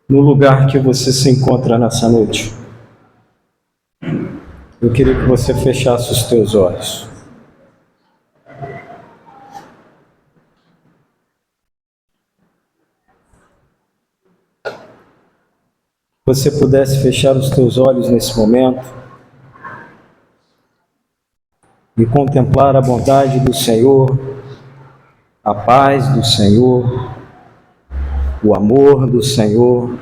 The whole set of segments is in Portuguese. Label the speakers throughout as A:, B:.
A: no lugar que você se encontra nessa noite, eu queria que você fechasse os teus olhos. Você pudesse fechar os teus olhos nesse momento e contemplar a bondade do Senhor, a paz do Senhor, o amor do Senhor.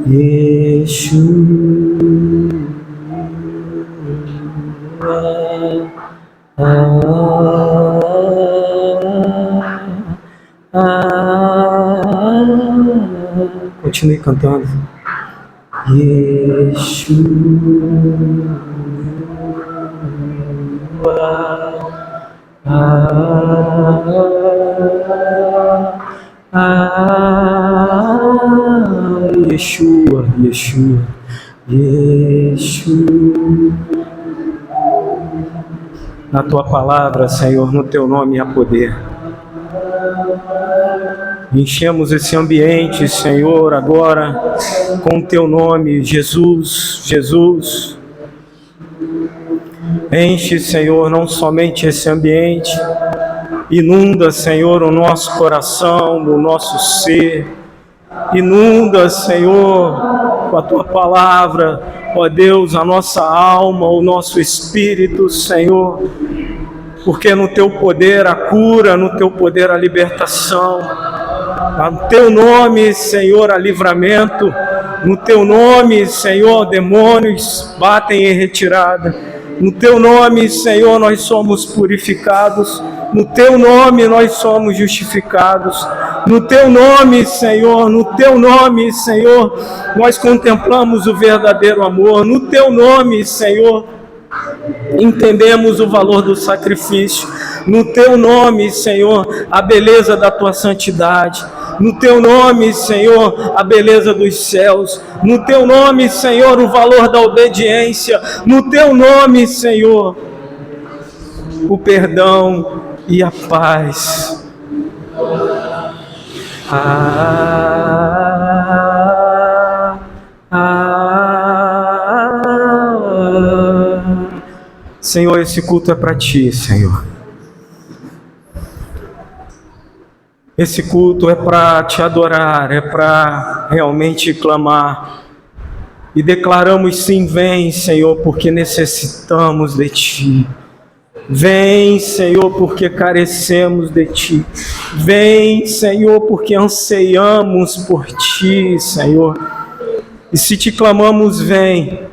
A: Yeshua, continue cantando. Yeshua, Yeshua, Yeshua. Na tua palavra, Senhor, no teu nome há poder. Enchemos esse ambiente, Senhor, agora com o teu nome, Jesus, Jesus. Enche, Senhor, não somente esse ambiente, inunda, Senhor, o nosso coração, o nosso ser. Inunda, Senhor, com a tua palavra, ó Deus, a nossa alma, o nosso espírito, Senhor, porque no teu poder a cura, no teu poder a libertação, no teu nome, Senhor, a livramento, no teu nome, Senhor, demônios batem em retirada, no teu nome, Senhor, nós somos purificados, no teu nome nós somos justificados, no teu nome, Senhor, no teu nome, Senhor, nós contemplamos o verdadeiro amor, no teu nome, Senhor, entendemos o valor do sacrifício, no teu nome, Senhor, a beleza da tua santidade, no teu nome, Senhor, a beleza dos céus, no teu nome, Senhor, o valor da obediência, no teu nome, Senhor, o perdão e a paz. Senhor, esse culto é para ti, Senhor. Esse culto é para te adorar, é para realmente clamar. E declaramos sim, vem, Senhor, porque necessitamos de ti. Vem, Senhor, porque carecemos de ti. Vem, Senhor, porque anseiamos por ti, Senhor. E se te clamamos, vem,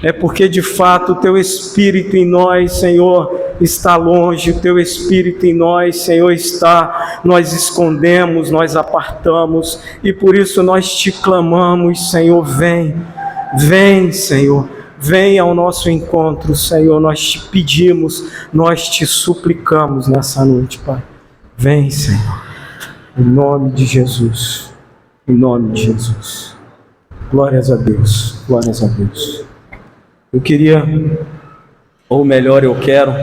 A: é porque de fato o teu Espírito em nós, Senhor, está longe, o teu Espírito em nós, Senhor, está, nós escondemos, nós apartamos, e por isso nós te clamamos, Senhor, vem, vem, Senhor, vem ao nosso encontro, Senhor, nós te pedimos, nós te suplicamos nessa noite, Pai, vem, Senhor, em nome de Jesus, em nome de Jesus, glórias a Deus, glórias a Deus. Eu queria, ou melhor, eu quero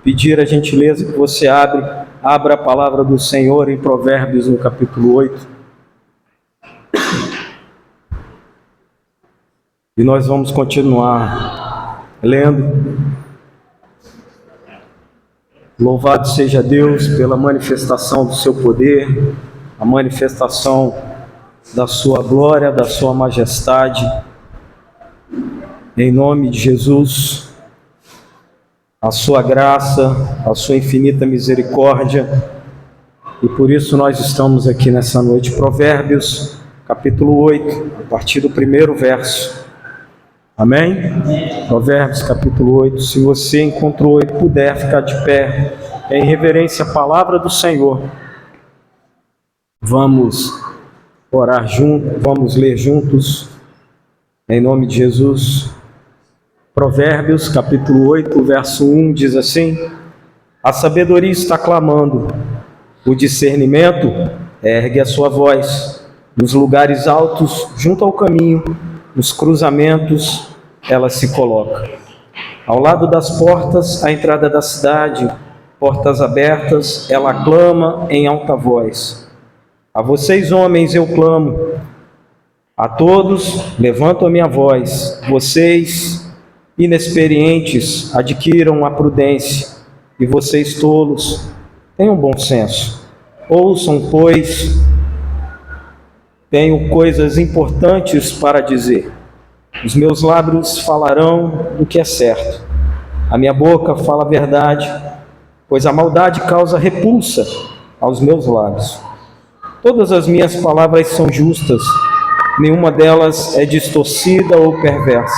A: pedir a gentileza que você abra a palavra do Senhor em Provérbios, no capítulo 8. E nós vamos continuar lendo. Louvado seja Deus pela manifestação do seu poder, a manifestação da sua glória, da sua majestade. Em nome de Jesus, a sua graça, a sua infinita misericórdia, e por isso nós estamos aqui nessa noite. Provérbios, capítulo 8, a partir do primeiro verso. Amém? Provérbios, capítulo 8. Se você encontrou e puder ficar de pé, em reverência à palavra do Senhor, vamos orar juntos, vamos ler juntos, em nome de Jesus. Provérbios, capítulo 8, verso 1, diz assim: a sabedoria está clamando, O discernimento ergue a sua voz. Nos lugares altos, junto ao caminho, nos cruzamentos, ela se coloca. Ao lado das portas, à entrada da cidade, portas abertas, ela clama em alta voz. A vocês, homens, eu clamo. A todos, levanto a minha voz. Vocês, inexperientes, adquiram a prudência. E vocês, tolos, tenham bom senso. Ouçam, pois, tenho coisas importantes para dizer. Os meus lábios falarão o que é certo. A minha boca fala a verdade, pois a maldade causa repulsa aos meus lábios. Todas as minhas palavras são justas, nenhuma delas é distorcida ou perversa.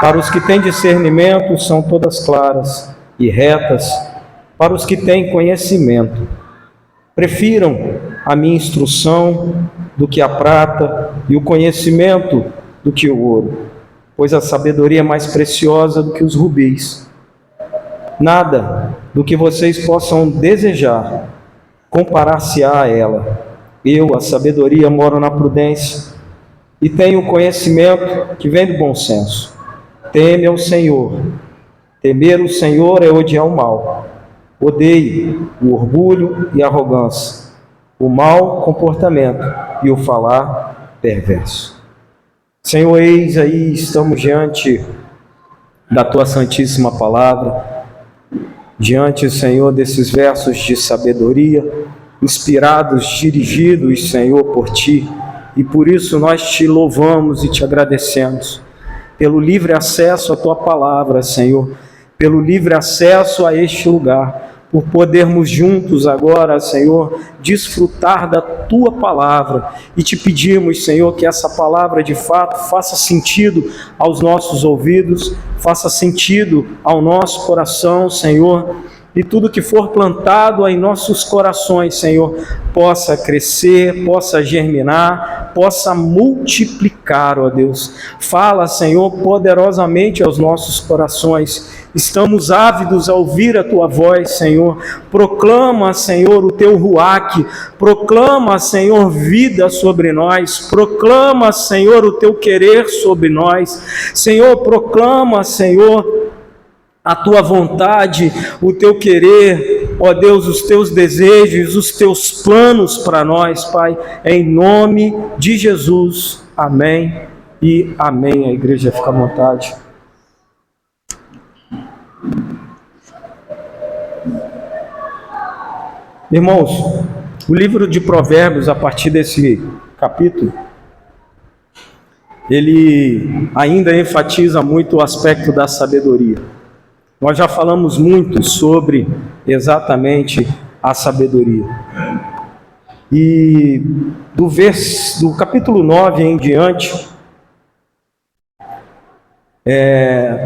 A: Para os que têm discernimento, são todas claras e retas. Para os que têm conhecimento, prefiram a minha instrução do que a prata e o conhecimento do que o ouro, pois a sabedoria é mais preciosa do que os rubis. Nada do que vocês possam desejar comparar-se-á a ela. Eu, a sabedoria, moro na prudência e tenho o conhecimento que vem do bom senso. Teme ao Senhor. Temer o Senhor é odiar o mal. Odeie o orgulho e a arrogância, o mau comportamento e o falar perverso. Senhor, eis aí, estamos diante da Tua Santíssima Palavra, diante, Senhor, desses versos de sabedoria, inspirados, dirigidos, Senhor, por Ti, e por isso nós Te louvamos e Te agradecemos, pelo livre acesso à Tua Palavra, Senhor, pelo livre acesso a este lugar, por podermos juntos agora, Senhor, desfrutar da Tua Palavra, e Te pedimos, Senhor, que essa palavra de fato faça sentido aos nossos ouvidos, faça sentido ao nosso coração, Senhor, e tudo que for plantado em nossos corações, Senhor, possa crescer, possa germinar, possa multiplicar, ó Deus. Fala, Senhor, poderosamente aos nossos corações. Estamos ávidos a ouvir a Tua voz, Senhor. Proclama, Senhor, o Teu ruach. Proclama, Senhor, vida sobre nós. Proclama, Senhor, o Teu querer sobre nós. Senhor, proclama, Senhor, a Tua vontade, o Teu querer, ó Deus, os Teus desejos, os Teus planos para nós, Pai, em nome de Jesus, amém e amém. A igreja fica à vontade. Irmãos, o livro de Provérbios, a partir desse capítulo, ele ainda enfatiza muito o aspecto da sabedoria. Nós já falamos muito sobre exatamente a sabedoria. E do capítulo 9 em diante,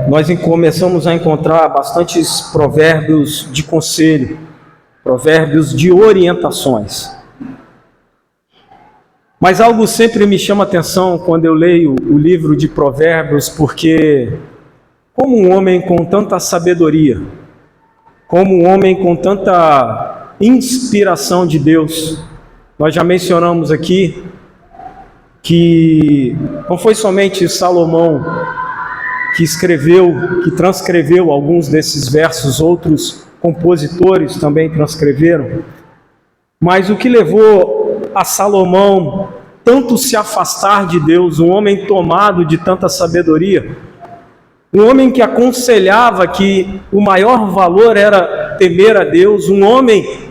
A: nós começamos a encontrar bastantes provérbios de conselho, provérbios de orientações. Mas algo sempre me chama a atenção quando eu leio o livro de Provérbios, porque como um homem com tanta sabedoria, como um homem com tanta inspiração de Deus, nós já mencionamos aqui que não foi somente Salomão que transcreveu alguns desses versos, outros compositores também transcreveram, mas o que levou a Salomão tanto se afastar de Deus, um homem tomado de tanta sabedoria, um homem que aconselhava que o maior valor era temer a Deus, um homem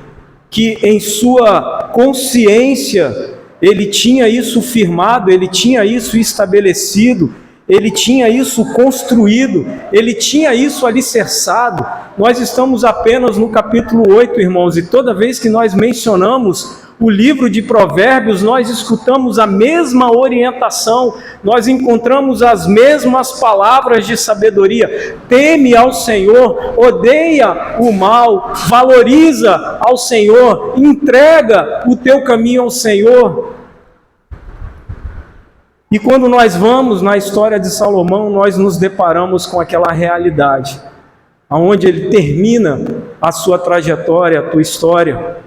A: que em sua consciência ele tinha isso firmado, ele tinha isso estabelecido, ele tinha isso construído, ele tinha isso alicerçado. Nós estamos apenas no capítulo 8, irmãos, e toda vez que nós mencionamos o livro de Provérbios, nós escutamos a mesma orientação, nós encontramos as mesmas palavras de sabedoria. Teme ao Senhor, odeia o mal, valoriza ao Senhor, entrega o teu caminho ao Senhor. E quando nós vamos na história de Salomão, nós nos deparamos com aquela realidade, onde ele termina a sua trajetória, a tua história,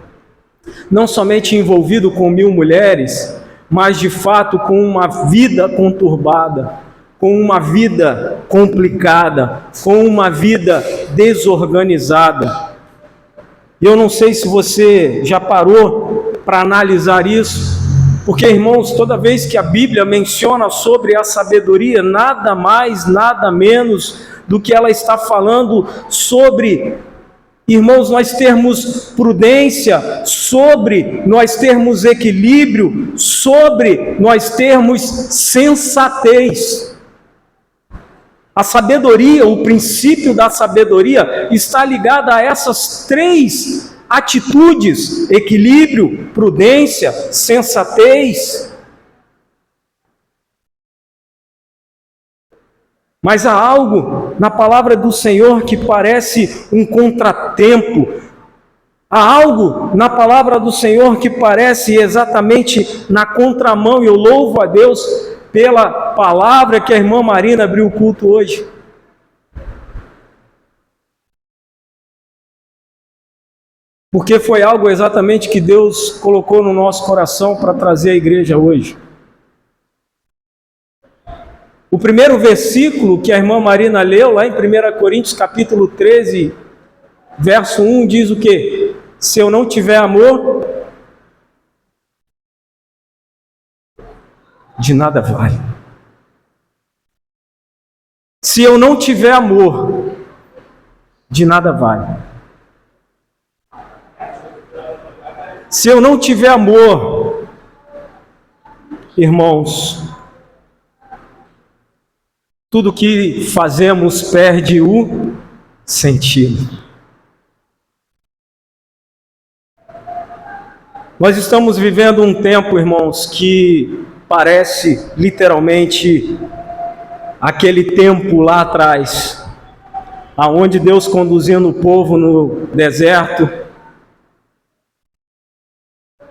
A: não somente envolvido com 1000 mulheres, mas de fato com uma vida conturbada, com uma vida complicada, com uma vida desorganizada. E eu não sei se você já parou para analisar isso, porque, irmãos, toda vez que a Bíblia menciona sobre a sabedoria, nada mais, nada menos do que ela está falando sobre, irmãos, nós termos prudência, sobre nós termos equilíbrio, sobre nós termos sensatez. A sabedoria, o princípio da sabedoria está ligado a essas 3 atitudes: equilíbrio, prudência, sensatez. Mas há algo na palavra do Senhor que parece um contratempo. Há algo na palavra do Senhor que parece exatamente na contramão, e eu louvo a Deus pela palavra que a irmã Marina abriu o culto hoje. Porque foi algo exatamente que Deus colocou no nosso coração para trazer à igreja hoje. O primeiro versículo que a irmã Marina leu, lá em 1 Coríntios capítulo 13, verso 1, diz o quê? Se eu não tiver amor, de nada vale. Se eu não tiver amor, de nada vale. Se eu não tiver amor, irmãos, tudo que fazemos perde o sentido. Nós estamos vivendo um tempo, irmãos, que parece literalmente aquele tempo lá atrás, aonde Deus conduzindo o povo no deserto,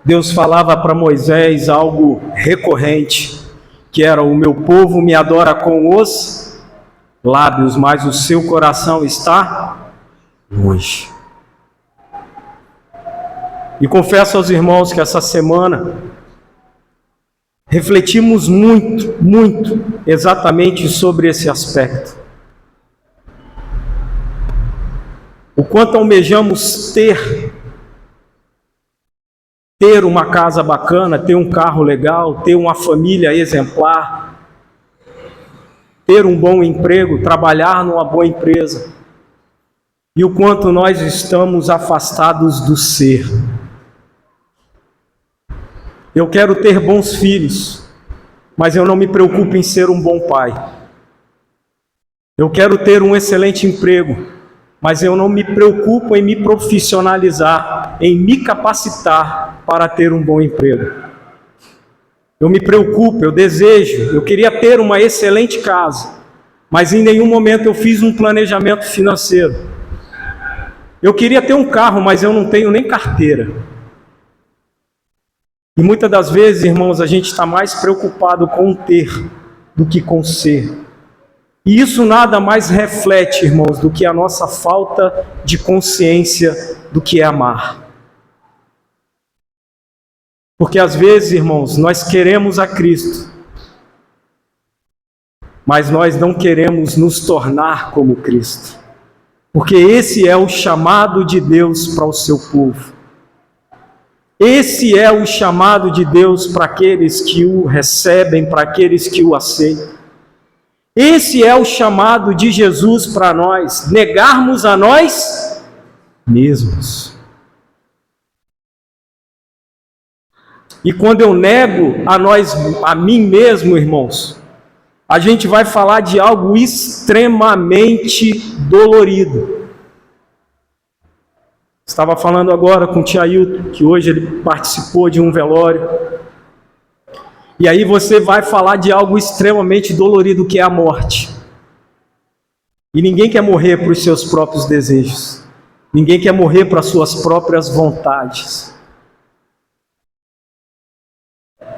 A: Deus falava para Moisés algo recorrente, que era: o meu povo me adora com os lábios, mas o seu coração está longe. E confesso aos irmãos que essa semana refletimos muito exatamente sobre esse aspecto. O quanto almejamos ter uma casa bacana, ter um carro legal, ter uma família exemplar, ter um bom emprego, trabalhar numa boa empresa. E o quanto nós estamos afastados do ser. Eu quero ter bons filhos, mas eu não me preocupo em ser um bom pai. Eu quero ter um excelente emprego, mas eu não me preocupo em me profissionalizar, em me capacitar para ter um bom emprego. Eu me preocupo, eu desejo, eu queria ter uma excelente casa, mas em nenhum momento eu fiz um planejamento financeiro. Eu queria ter um carro, mas eu não tenho nem carteira. E muitas das vezes, irmãos, a gente está mais preocupado com o ter do que com o ser. E isso nada mais reflete, irmãos, do que a nossa falta de consciência do que é amar. Porque às vezes, irmãos, nós queremos a Cristo, mas nós não queremos nos tornar como Cristo. Porque esse é o chamado de Deus para o seu povo. Esse é o chamado de Deus para aqueles que o recebem, para aqueles que o aceitam. Esse é o chamado de Jesus para nós, negarmos a nós mesmos. E quando eu nego a mim mesmo, irmãos, a gente vai falar de algo extremamente dolorido. Estava falando agora com o tia Ailton, que hoje ele participou de um velório. E aí você vai falar de algo extremamente dolorido, que é a morte. E ninguém quer morrer para os seus próprios desejos. Ninguém quer morrer para as suas próprias vontades.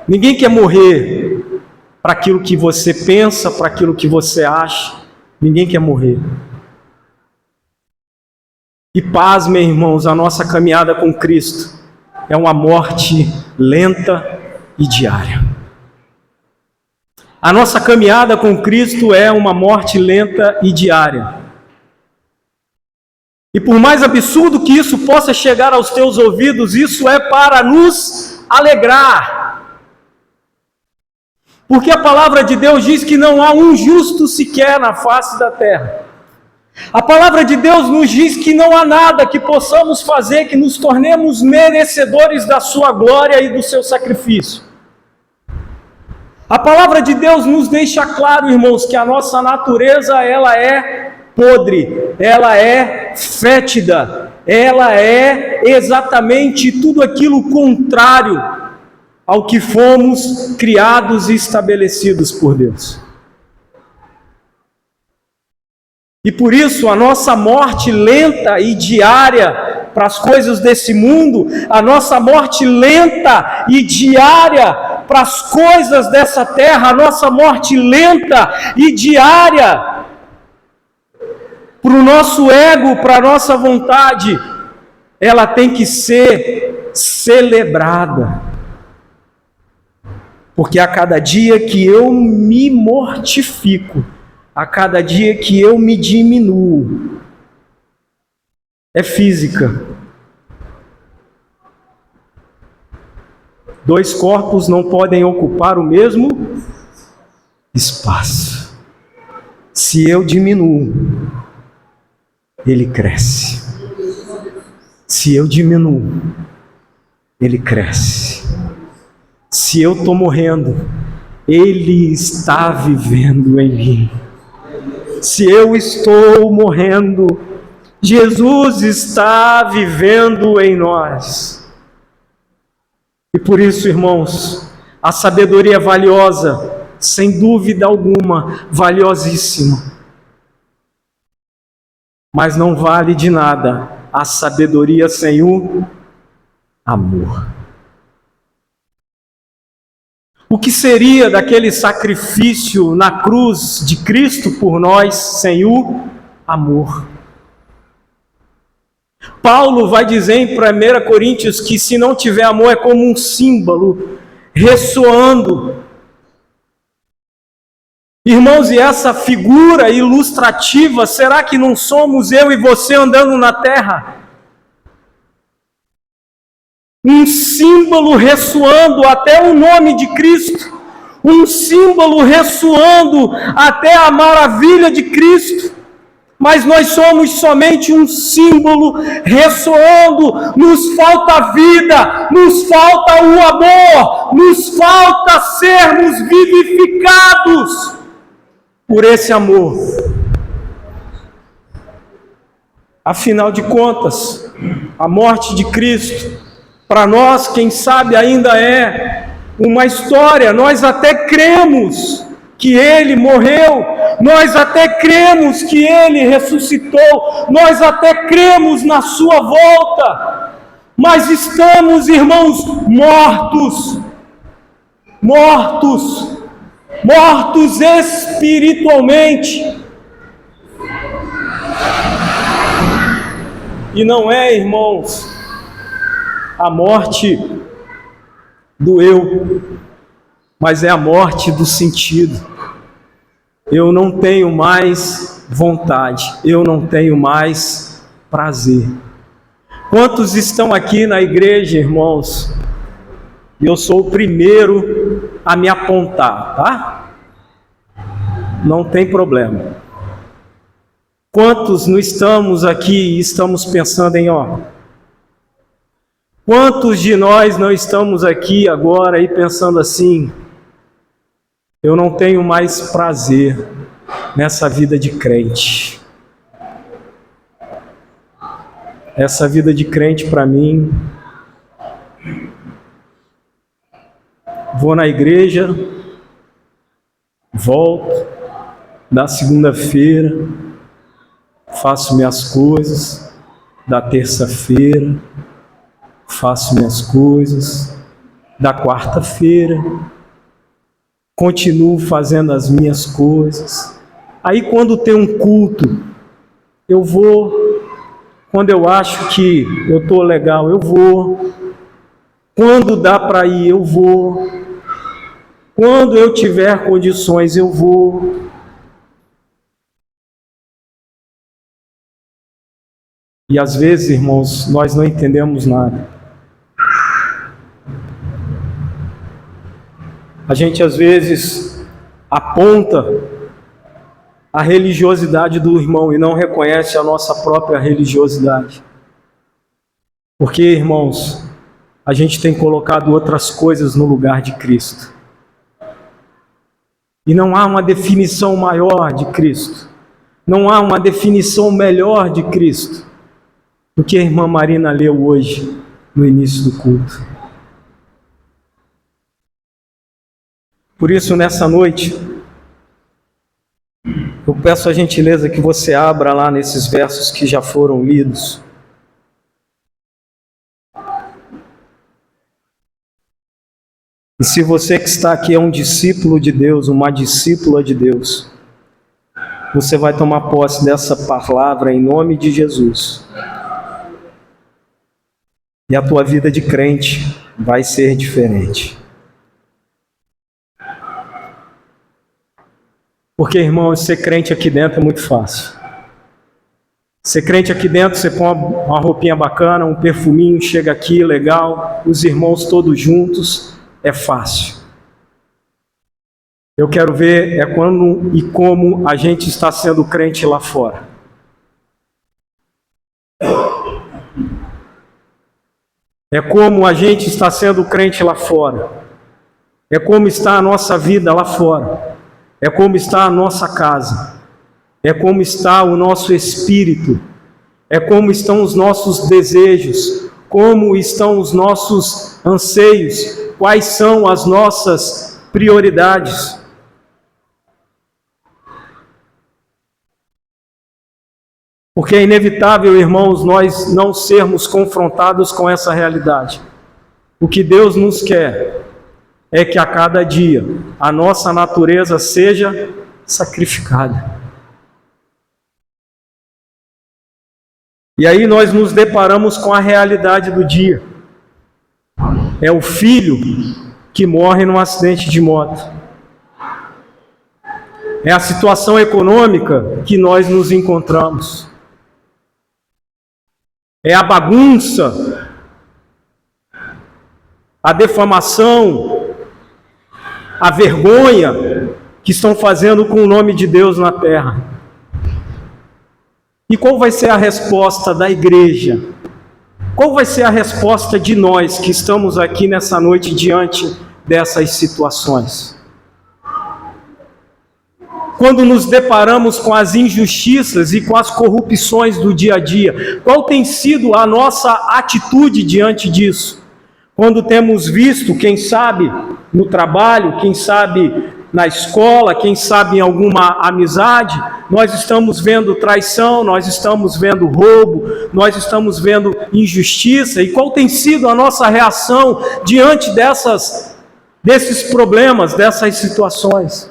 A: Ninguém quer morrer para aquilo que você pensa, para aquilo que você acha. Ninguém quer morrer. E pasmem, irmãos, a nossa caminhada com Cristo é uma morte lenta e diária. A nossa caminhada com Cristo é uma morte lenta e diária. E por mais absurdo que isso possa chegar aos teus ouvidos, isso é para nos alegrar. Porque a palavra de Deus diz que não há um justo sequer na face da terra. A palavra de Deus nos diz que não há nada que possamos fazer que nos tornemos merecedores da sua glória e do seu sacrifício. A palavra de Deus nos deixa claro, irmãos, que a nossa natureza, ela é podre, ela é fétida, ela é exatamente tudo aquilo contrário ao que fomos criados e estabelecidos por Deus. E por isso a nossa morte lenta e diária para as coisas desse mundo, a nossa morte lenta e diária para as coisas dessa terra, a nossa morte lenta e diária para o nosso ego, para a nossa vontade, ela tem que ser celebrada. Porque a cada dia que eu me mortifico, a cada dia que eu me diminuo, é física. Dois corpos não podem ocupar o mesmo espaço. Se eu diminuo, ele cresce. Se eu diminuo, ele cresce. Se eu estou morrendo, ele está vivendo em mim. Se eu estou morrendo, Jesus está vivendo em nós. E por isso, irmãos, a sabedoria é valiosa, sem dúvida alguma, valiosíssima. Mas não vale de nada a sabedoria sem o amor. O que seria daquele sacrifício na cruz de Cristo por nós sem o amor? Paulo vai dizer em 1 Coríntios que se não tiver amor é como um símbolo ressoando. Irmãos, e essa figura ilustrativa, será que não somos eu e você andando na terra? Um símbolo ressoando até o nome de Cristo, um símbolo ressoando até a maravilha de Cristo, mas nós somos somente um símbolo ressoando, nos falta vida, nos falta o amor, nos falta sermos vivificados por esse amor. Afinal de contas, a morte de Cristo, para nós, quem sabe, ainda é uma história. Nós até cremos que Ele morreu, nós até cremos que Ele ressuscitou, nós até cremos na Sua volta, mas estamos, irmãos, mortos espiritualmente. E não é, irmãos, a morte do eu, mas é a morte do sentido. Eu não tenho mais vontade, eu não tenho mais prazer. Quantos estão aqui na igreja, irmãos? Eu sou o primeiro a me apontar, tá? Não tem problema. Quantos não estamos aqui e estamos pensando em, quantos de nós não estamos aqui agora e pensando assim, eu não tenho mais prazer nessa vida de crente. Essa vida de crente para mim, vou na igreja, volto, da segunda-feira, faço minhas coisas, da terça-feira, faço minhas coisas, da quarta-feira, continuo fazendo as minhas coisas. Aí quando tem um culto, eu vou, quando eu acho que eu estou legal, eu vou. Quando dá para ir, eu vou. Quando eu tiver condições, eu vou. E às vezes, irmãos, nós não entendemos nada. A gente às vezes aponta a religiosidade do irmão e não reconhece a nossa própria religiosidade. Porque, irmãos, a gente tem colocado outras coisas no lugar de Cristo. E não há uma definição maior de Cristo. Não há uma definição melhor de Cristo do que a irmã Marina leu hoje, no início do culto. Por isso, nessa noite, eu peço a gentileza que você abra lá nesses versos que já foram lidos. E se você que está aqui é um discípulo de Deus, uma discípula de Deus, você vai tomar posse dessa palavra em nome de Jesus. E a tua vida de crente vai ser diferente. Porque, irmão, ser crente aqui dentro é muito fácil. Ser crente aqui dentro, você põe uma roupinha bacana, um perfuminho, chega aqui, legal, os irmãos todos juntos, é fácil. Eu quero ver quando e como a gente está sendo crente lá fora. É como a gente está sendo crente lá fora. É como está a nossa vida lá fora. É como está a nossa casa. É como está o nosso espírito. É como estão os nossos desejos. Como estão os nossos anseios. Quais são as nossas prioridades. Porque é inevitável, irmãos, nós não sermos confrontados com essa realidade. O que Deus nos quer é que a cada dia a nossa natureza seja sacrificada. E aí nós nos deparamos com a realidade do dia. É o filho que morre num acidente de moto. É a situação econômica que nós nos encontramos. É a bagunça, a defamação, a vergonha que estão fazendo com o nome de Deus na terra. E qual vai ser a resposta da igreja? Qual vai ser a resposta de nós que estamos aqui nessa noite diante dessas situações? Quando nos deparamos com as injustiças e com as corrupções do dia a dia, qual tem sido a nossa atitude diante disso? Quando temos visto, quem sabe no trabalho, quem sabe na escola, quem sabe em alguma amizade, nós estamos vendo traição, nós estamos vendo roubo, nós estamos vendo injustiça, e qual tem sido a nossa reação diante desses problemas, dessas situações?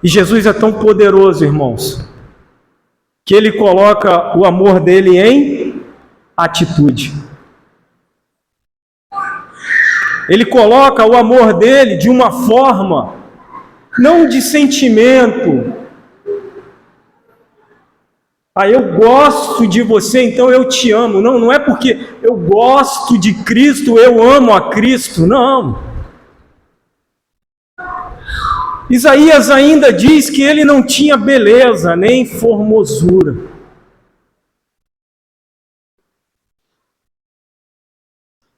A: E Jesus é tão poderoso, irmãos, que Ele coloca o amor dele em atitude. Ele coloca o amor dele de uma forma, não de sentimento. Eu gosto de você, então eu te amo. Não, não é porque eu gosto de Cristo, eu amo a Cristo. Não. Isaías ainda diz que ele não tinha beleza nem formosura.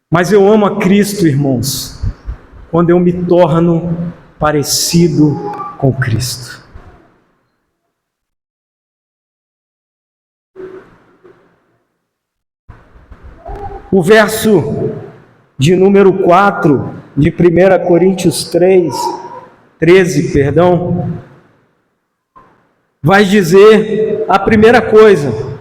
A: Mas eu amo a Cristo, irmãos, quando eu me torno parecido com Cristo. O verso de número 4 de 1 Coríntios 13, vai dizer a primeira coisa,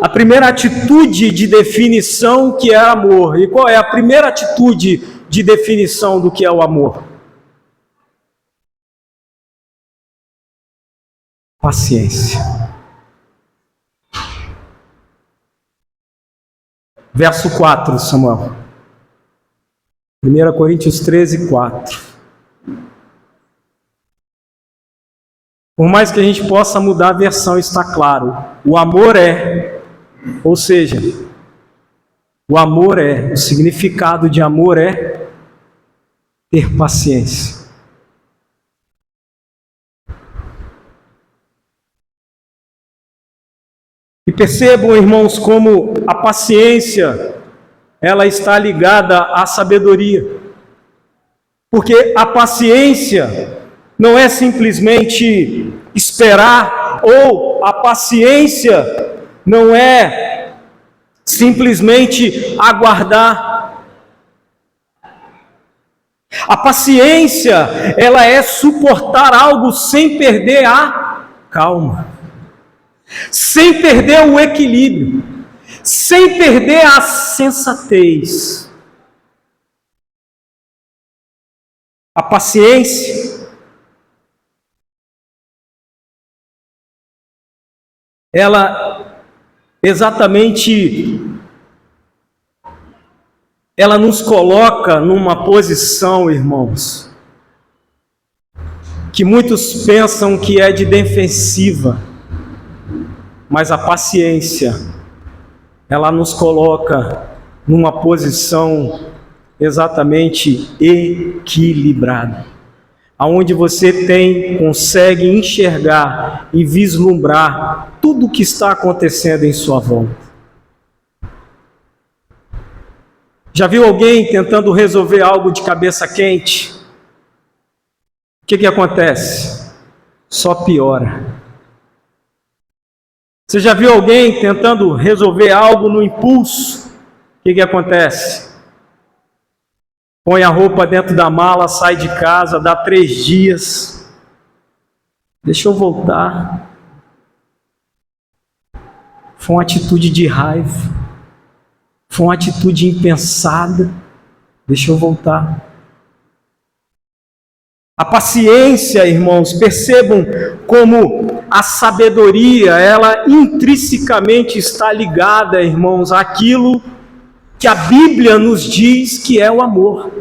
A: a primeira atitude de definição que é amor. E qual é a primeira atitude de definição do que é o amor? paciência. Verso 4, Samuel. 1 Coríntios 13, 4. Por mais que a gente possa mudar a versão, está claro. O amor ou seja, o significado de amor é ter paciência. E percebam, irmãos, como a paciência, ela está ligada à sabedoria. Porque a paciência não é simplesmente esperar, ou a paciência não é simplesmente aguardar. A paciência, ela é suportar algo sem perder a calma, sem perder o equilíbrio, sem perder a sensatez. A paciência, ela nos coloca numa posição, irmãos, que muitos pensam que é de defensiva, mas a paciência, ela nos coloca numa posição exatamente equilibrada, aonde você consegue enxergar e vislumbrar tudo o que está acontecendo em sua volta. Já viu alguém tentando resolver algo de cabeça quente? O que acontece? Só piora. Você já viu alguém tentando resolver algo no impulso? O que acontece? Põe a roupa dentro da mala, sai de casa, dá 3 dias. Deixa eu voltar. Foi uma atitude de raiva. Foi uma atitude impensada. Deixa eu voltar. A paciência, irmãos, percebam como a sabedoria, ela intrinsecamente está ligada, irmãos, àquilo que a Bíblia nos diz que é o amor.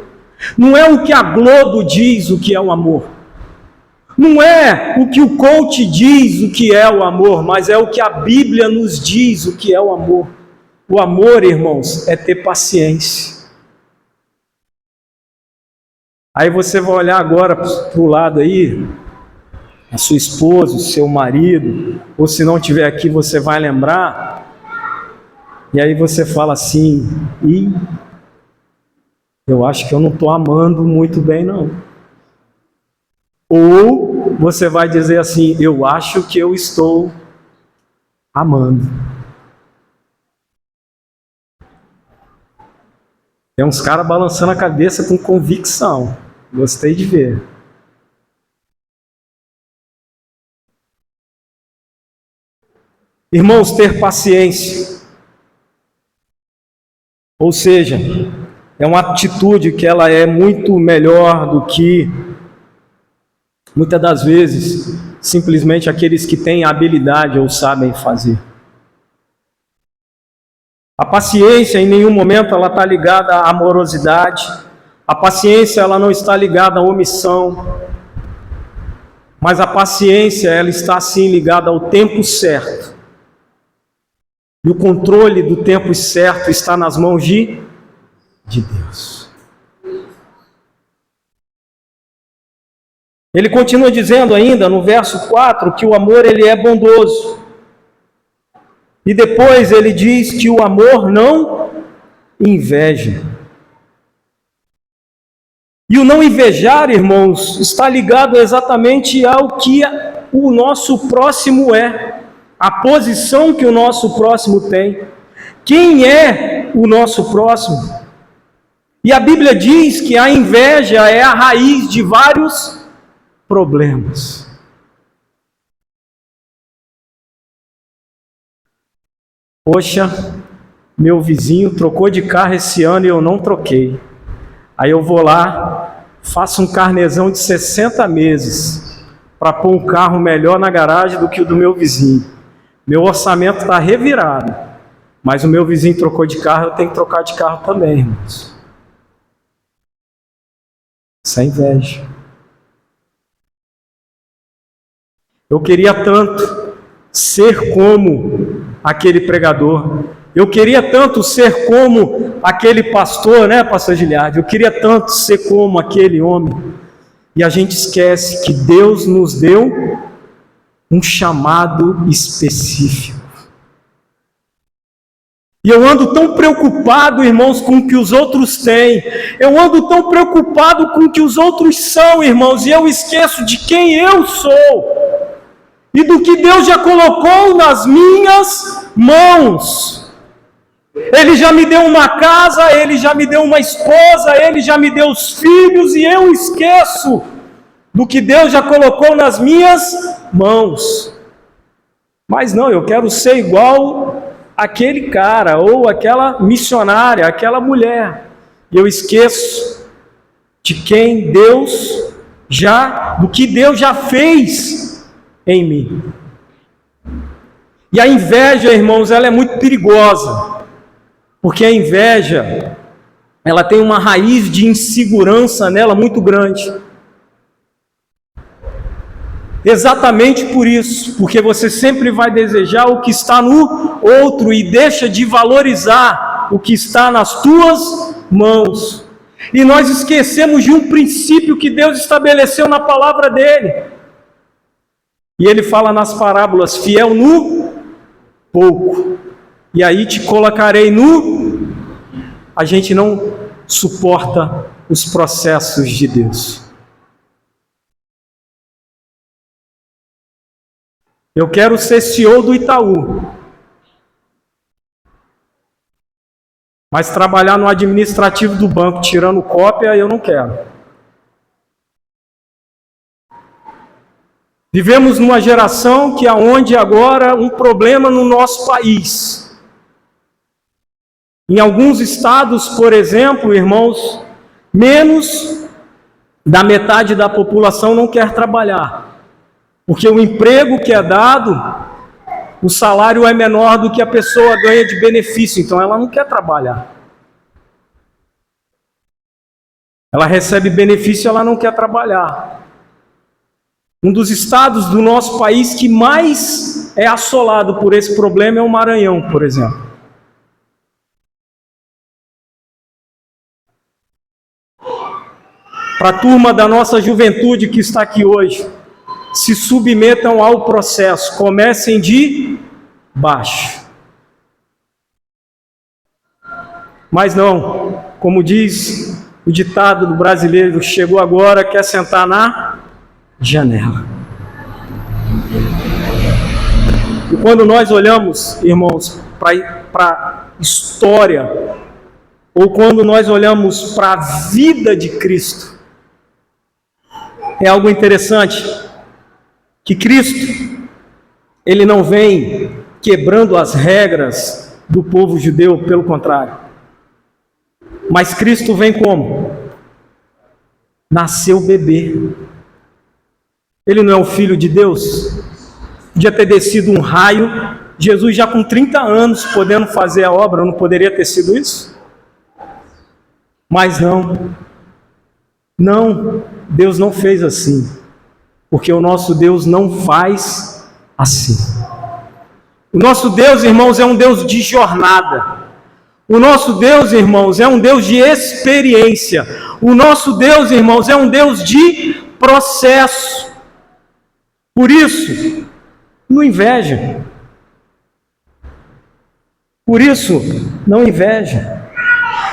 A: Não é o que a Globo diz o que é o amor. Não é o que o coach diz o que é o amor, mas é o que a Bíblia nos diz o que é o amor. O amor, irmãos, é ter paciência. Aí você vai olhar agora para o lado aí, a sua esposa, o seu marido, ou se não estiver aqui, você vai lembrar. E aí você fala assim, eu acho que eu não estou amando muito bem não. Ou você vai dizer assim, eu acho que eu estou amando. Tem uns caras balançando a cabeça com convicção. Gostei de ver. Irmãos, ter paciência. Ou seja, é uma atitude que ela é muito melhor do que, muitas das vezes, simplesmente aqueles que têm habilidade ou sabem fazer. A paciência, em nenhum momento, ela está ligada à amorosidade. A paciência, ela não está ligada à omissão. Mas a paciência, ela está, sim, ligada ao tempo certo. E o controle do tempo certo está nas mãos de Deus. Ele continua dizendo ainda no verso 4 que o amor ele é bondoso. E depois ele diz que o amor não inveja. E o não invejar, irmãos, está ligado exatamente ao que o nosso próximo é. A posição que o nosso próximo tem. Quem é o nosso próximo? E a Bíblia diz que a inveja é a raiz de vários problemas. Poxa, meu vizinho trocou de carro esse ano e eu não troquei. Aí eu vou lá, faço um carnezão de 60 meses. para pôr um carro melhor na garagem do que o do meu vizinho. Meu orçamento está revirado, mas o meu vizinho trocou de carro, eu tenho que trocar de carro também, irmãos. Isso é inveja. Eu queria tanto ser como aquele pregador. Eu queria tanto ser como aquele pastor, né, pastor Giliardi? Eu queria tanto ser como aquele homem. E a gente esquece que Deus nos deu um chamado específico. E eu ando tão preocupado, irmãos, com o que os outros têm. Eu ando tão preocupado com o que os outros são, irmãos, e eu esqueço de quem eu sou. E do que Deus já colocou nas minhas mãos. Ele já me deu uma casa, Ele já me deu uma esposa, Ele já me deu os filhos, e eu esqueço do que Deus já colocou nas minhas mãos. Mas não, eu quero ser igual aquele cara, ou aquela missionária, aquela mulher. E eu esqueço de quem Deus do que Deus já fez em mim. E a inveja, irmãos, ela é muito perigosa, porque a inveja, ela tem uma raiz de insegurança nela muito grande. Exatamente por isso, porque você sempre vai desejar o que está no outro e deixa de valorizar o que está nas tuas mãos. E nós esquecemos de um princípio que Deus estabeleceu na palavra dele. E ele fala nas parábolas: fiel no pouco, e aí te colocarei no... A gente não suporta os processos de Deus. Eu quero ser CEO do Itaú, mas trabalhar no administrativo do banco tirando cópia eu não quero. Vivemos numa geração que aonde agora um problema no nosso país. Em alguns estados, por exemplo, irmãos, menos da metade da população não quer trabalhar. Porque o emprego que é dado, o salário é menor do que a pessoa ganha de benefício, então ela não quer trabalhar. Ela recebe benefício, ela não quer trabalhar. Um dos estados do nosso país que mais é assolado por esse problema é o Maranhão, por exemplo. Para a turma da nossa juventude que está aqui hoje, se submetam ao processo, comecem de baixo. Mas não, como diz o ditado do brasileiro, chegou agora, quer sentar na janela. E quando nós olhamos, irmãos, para a história, ou quando nós olhamos para a vida de Cristo, é algo interessante, que Cristo, Ele não vem quebrando as regras do povo judeu, pelo contrário. Mas Cristo vem como? Nasceu bebê. Ele não é o Filho de Deus? Podia ter descido um raio. Jesus já com 30 anos podendo fazer a obra, não poderia ter sido isso? Mas não. Não, Deus não fez assim. Porque o nosso Deus não faz assim. O nosso Deus, irmãos, é um Deus de jornada. O nosso Deus, irmãos, é um Deus de experiência. O nosso Deus, irmãos, é um Deus de processo. Por isso, não inveja. Por isso, não inveja.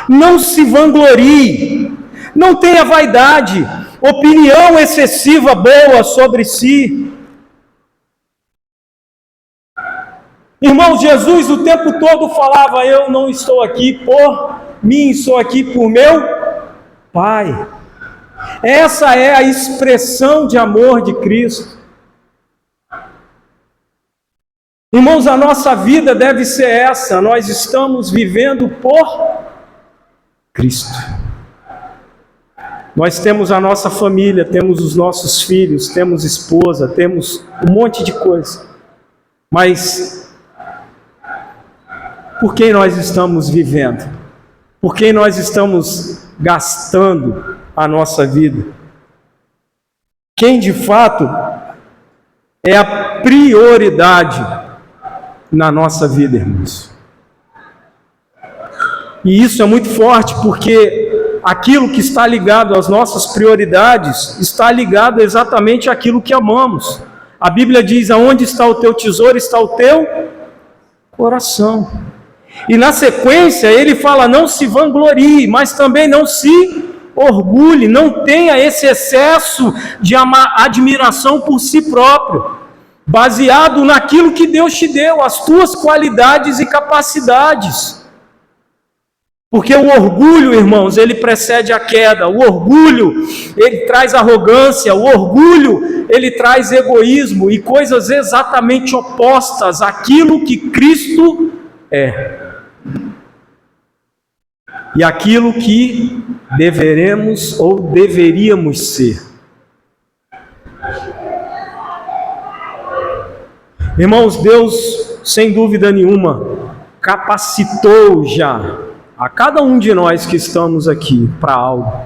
A: Não se vanglorie. Não tenha vaidade, opinião excessiva boa sobre si. Irmão, Jesus o tempo todo falava: eu não estou aqui por mim, estou aqui por meu Pai. Essa é a expressão de amor de Cristo. Irmãos, a nossa vida deve ser essa. Nós estamos vivendo por Cristo. Nós temos a nossa família, temos os nossos filhos, temos esposa, temos um monte de coisa. Mas por quem nós estamos vivendo? Por quem nós estamos gastando a nossa vida? Quem de fato é a prioridade na nossa vida, irmãos? E isso é muito forte, porque aquilo que está ligado às nossas prioridades está ligado exatamente àquilo que amamos. A Bíblia diz: aonde está o teu tesouro, está o teu coração. E na sequência ele fala: não se vanglorie, mas também não se orgulhe, não tenha esse excesso de admiração por si próprio, baseado naquilo que Deus te deu, as tuas qualidades e capacidades. Porque o orgulho, irmãos, ele precede a queda. O orgulho, ele traz arrogância. O orgulho, ele traz egoísmo e coisas exatamente opostas àquilo que Cristo é. E aquilo que deveremos ou deveríamos ser. Irmãos, Deus, sem dúvida nenhuma, capacitou já a cada um de nós que estamos aqui para algo.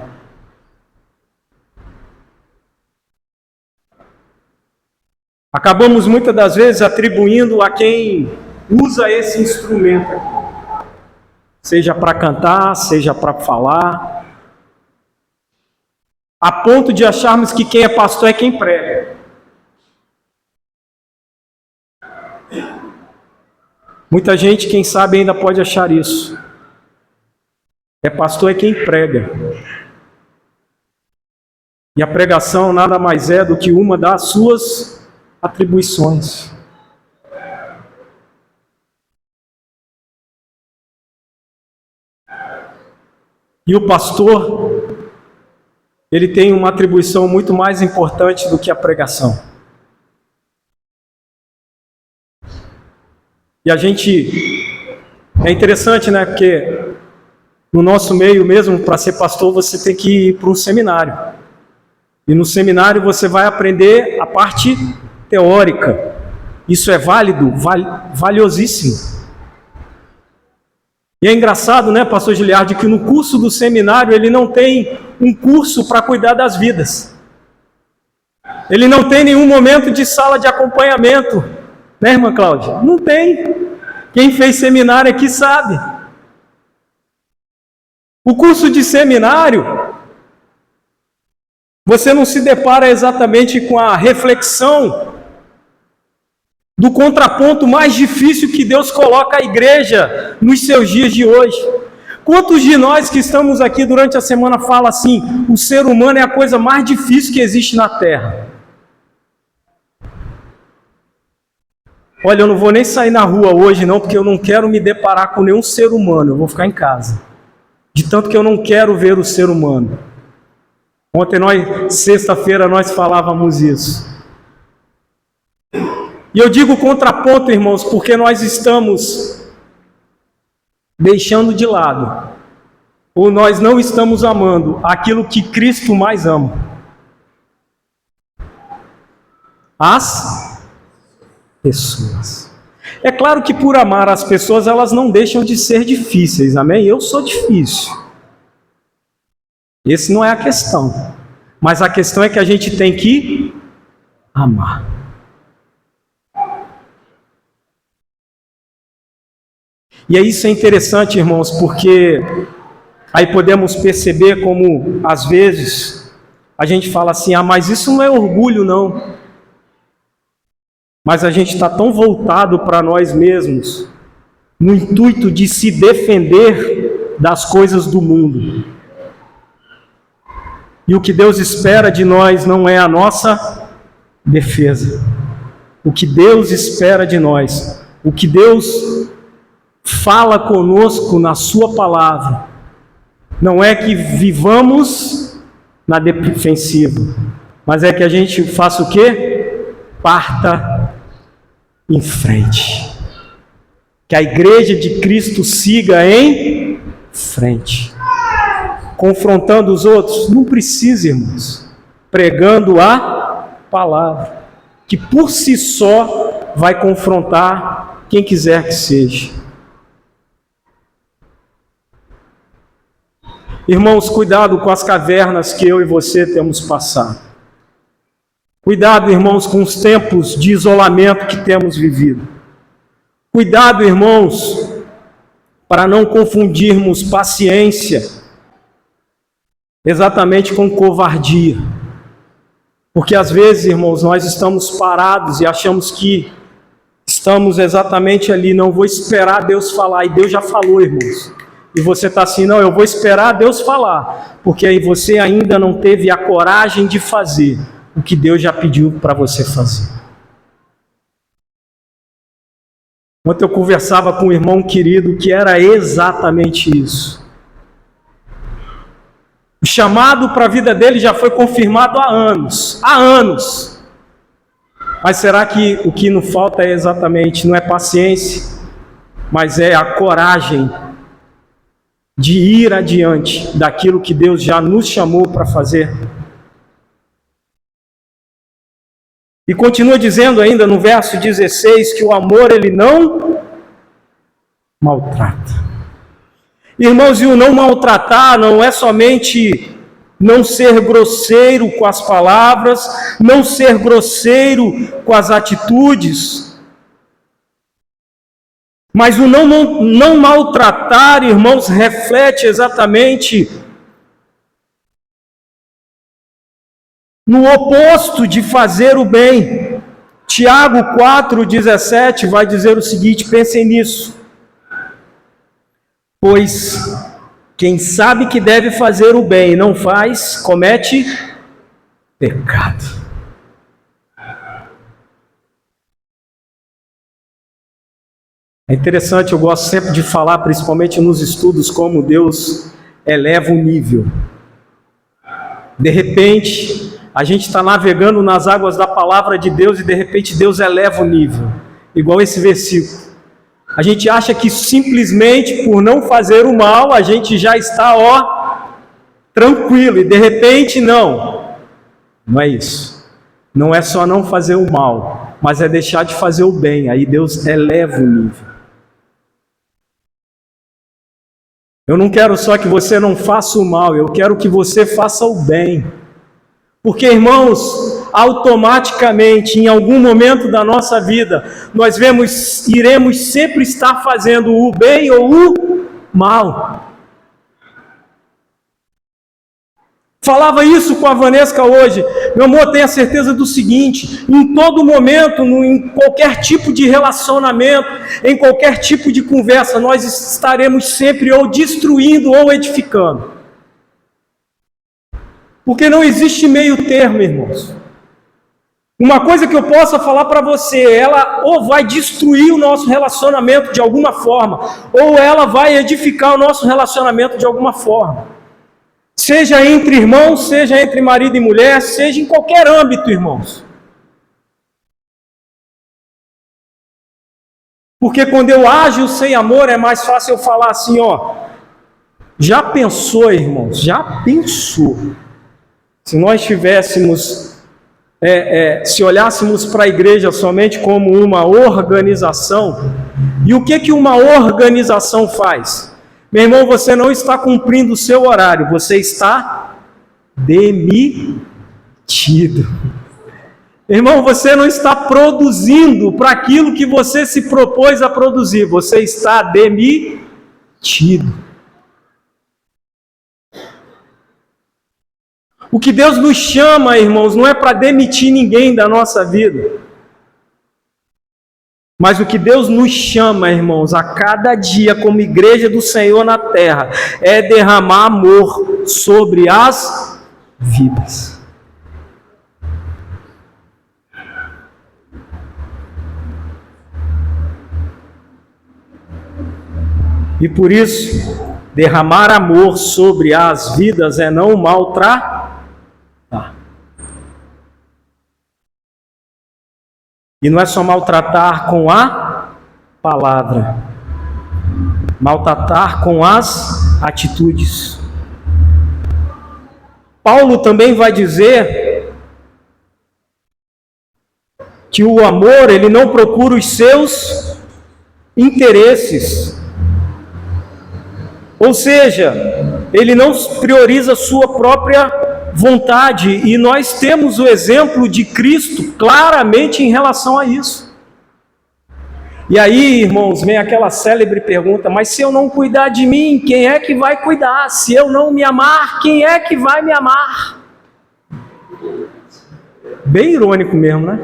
A: Acabamos muitas das vezes atribuindo a quem usa esse instrumento, seja para cantar, seja para falar, a ponto de acharmos que quem é pastor é quem prega. Muita gente, quem sabe, ainda pode achar isso. Pastor é quem prega. E a pregação nada mais é do que uma das suas atribuições. E o pastor, ele tem uma atribuição muito mais importante do que a pregação. E a gente, é interessante, né, porque no nosso meio mesmo, para ser pastor, você tem que ir para um seminário. E no seminário você vai aprender a parte teórica. Isso é válido, valiosíssimo. E é engraçado, né, pastor Giliardi, que no curso do seminário ele não tem um curso para cuidar das vidas. Ele não tem nenhum momento de sala de acompanhamento. Né, irmã Cláudia? Não tem. Quem fez seminário aqui sabe. O curso de seminário, você não se depara exatamente com a reflexão do contraponto mais difícil que Deus coloca à igreja nos seus dias de hoje. Quantos de nós que estamos aqui durante a semana falam assim: o ser humano é a coisa mais difícil que existe na terra? Olha, eu não vou nem sair na rua hoje não, porque eu não quero me deparar com nenhum ser humano, eu vou ficar em casa. De tanto que eu não quero ver o ser humano. Ontem sexta-feira, nós falávamos isso. E eu digo contraponto, irmãos, porque nós estamos deixando de lado, ou nós não estamos amando aquilo que Cristo mais ama. As pessoas. É claro que por amar as pessoas, elas não deixam de ser difíceis, amém? Eu sou difícil. Esse não é a questão. Mas a questão é que a gente tem que amar. E isso é interessante, irmãos, porque aí podemos perceber como, às vezes, a gente fala assim: ah, mas isso não é orgulho, não. Mas a gente está tão voltado para nós mesmos, no intuito de se defender das coisas do mundo. E o que Deus espera de nós não é a nossa defesa. O que Deus espera de nós, o que Deus fala conosco na sua palavra, não é que vivamos na defensiva, mas é que a gente faça o quê? Parta em frente. Que a igreja de Cristo siga em frente. confrontando os outros? Não precisa, irmãos. Pregando a palavra, que por si só vai confrontar quem quiser que seja. Irmãos, cuidado com as cavernas que eu e você temos passado. Cuidado, irmãos, com os tempos de isolamento que temos vivido. Cuidado, irmãos, para não confundirmos paciência exatamente com covardia. Porque às vezes, irmãos, nós estamos parados e achamos que estamos exatamente ali, não vou esperar Deus falar, e Deus já falou, irmãos. E você está assim, não, eu vou esperar Deus falar, porque aí você ainda não teve a coragem de fazer o que Deus já pediu para você fazer. Ontem eu conversava com um irmão querido que era exatamente isso. O chamado para a vida dele já foi confirmado há anos. Há anos. Mas será que o que nos falta é exatamente, não é paciência, mas é a coragem de ir adiante daquilo que Deus já nos chamou para fazer? E continua dizendo ainda no verso 16 que o amor ele não maltrata. Irmãos, e o não maltratar não é somente não ser grosseiro com as palavras, não ser grosseiro com as atitudes, mas o não maltratar, irmãos, reflete exatamente no oposto de fazer o bem. Tiago 4,17 vai dizer o seguinte, pensem nisso. Pois quem sabe que deve fazer o bem e não faz, comete pecado. É interessante, eu gosto sempre de falar, principalmente nos estudos, como Deus eleva o nível. De repente, a gente está navegando nas águas da palavra de Deus e de repente Deus eleva o nível. Igual esse versículo. A gente acha que simplesmente por não fazer o mal, a gente já está, tranquilo. E de repente, não. Não é isso. Não é só não fazer o mal, mas é deixar de fazer o bem. Aí Deus eleva o nível. Eu não quero só que você não faça o mal, eu quero que você faça o bem. Porque, irmãos, automaticamente, em algum momento da nossa vida, nós iremos sempre estar fazendo o bem ou o mal. Falava isso com a Vanesca hoje. Meu amor, tenha certeza do seguinte, em todo momento, em qualquer tipo de relacionamento, em qualquer tipo de conversa, nós estaremos sempre ou destruindo ou edificando. Porque não existe meio termo, irmãos. Uma coisa que eu possa falar para você, ela ou vai destruir o nosso relacionamento de alguma forma, ou ela vai edificar o nosso relacionamento de alguma forma. Seja entre irmãos, seja entre marido e mulher, seja em qualquer âmbito, irmãos. Porque quando eu ajo sem amor, é mais fácil eu falar assim, já pensou, irmãos, já pensou? Se nós tivéssemos, se olhássemos para a igreja somente como uma organização, e o que uma organização faz? Meu irmão, você não está cumprindo o seu horário, você está demitido. Irmão, você não está produzindo para aquilo que você se propôs a produzir, você está demitido. O que Deus nos chama, irmãos, não é para demitir ninguém da nossa vida. Mas o que Deus nos chama, irmãos, a cada dia como igreja do Senhor na terra, é derramar amor sobre as vidas. E por isso, derramar amor sobre as vidas é não maltratar. E não é só maltratar com a palavra, maltratar com as atitudes. Paulo também vai dizer que o amor, ele não procura os seus interesses. Ou seja, ele não prioriza a sua própria vontade. E nós temos o exemplo de Cristo claramente em relação a isso. E aí, irmãos, vem aquela célebre pergunta: mas se eu não cuidar de mim, quem é que vai cuidar? Se eu não me amar, quem é que vai me amar? Bem irônico mesmo, né?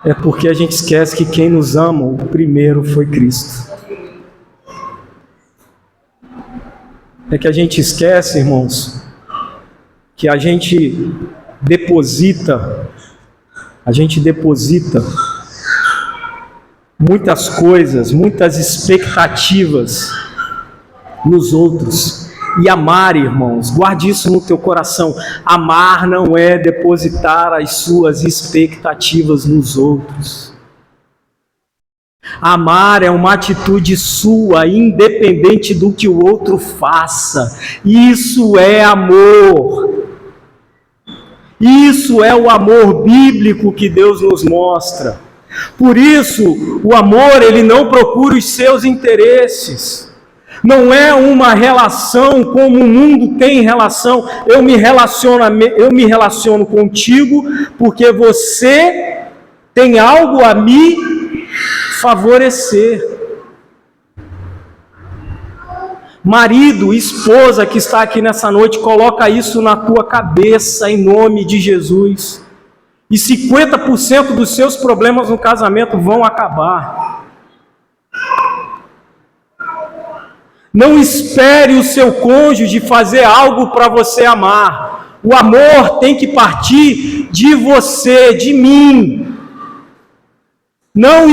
A: É porque a gente esquece que quem nos ama, o primeiro foi Cristo. É que a gente esquece, irmãos, que a gente deposita muitas coisas, muitas expectativas nos outros. E amar, irmãos, guarde isso no teu coração. Amar não é depositar as suas expectativas nos outros. Amar é uma atitude sua, independente do que o outro faça. Isso é amor. Isso é o amor bíblico que Deus nos mostra. Por isso, o amor, ele não procura os seus interesses. Não é uma relação como o mundo tem relação. Eu me relaciono contigo porque você tem algo a me favorecer. Marido, esposa que está aqui nessa noite, coloca isso na tua cabeça em nome de Jesus. E 50% dos seus problemas no casamento vão acabar. Não espere o seu cônjuge fazer algo para você amar. O amor tem que partir de você, de mim. Não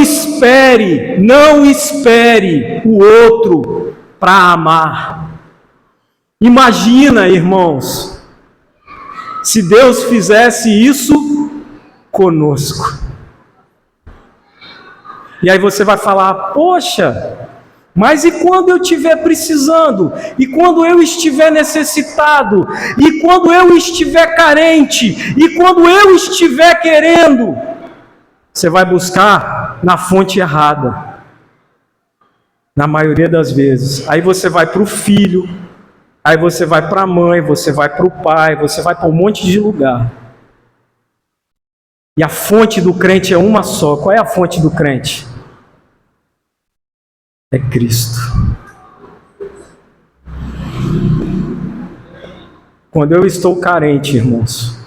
A: espere o outro para amar. Imagina, irmãos, se Deus fizesse isso conosco. E aí você vai falar: poxa, mas e quando eu estiver precisando? E quando eu estiver necessitado? E quando eu estiver carente? E quando eu estiver querendo? Você vai buscar na fonte errada. Na maioria das vezes. Aí você vai para o filho, aí você vai para a mãe, você vai para o pai, você vai para um monte de lugar. E a fonte do crente é uma só. Qual é a fonte do crente? É Cristo. Quando eu estou carente, irmãos,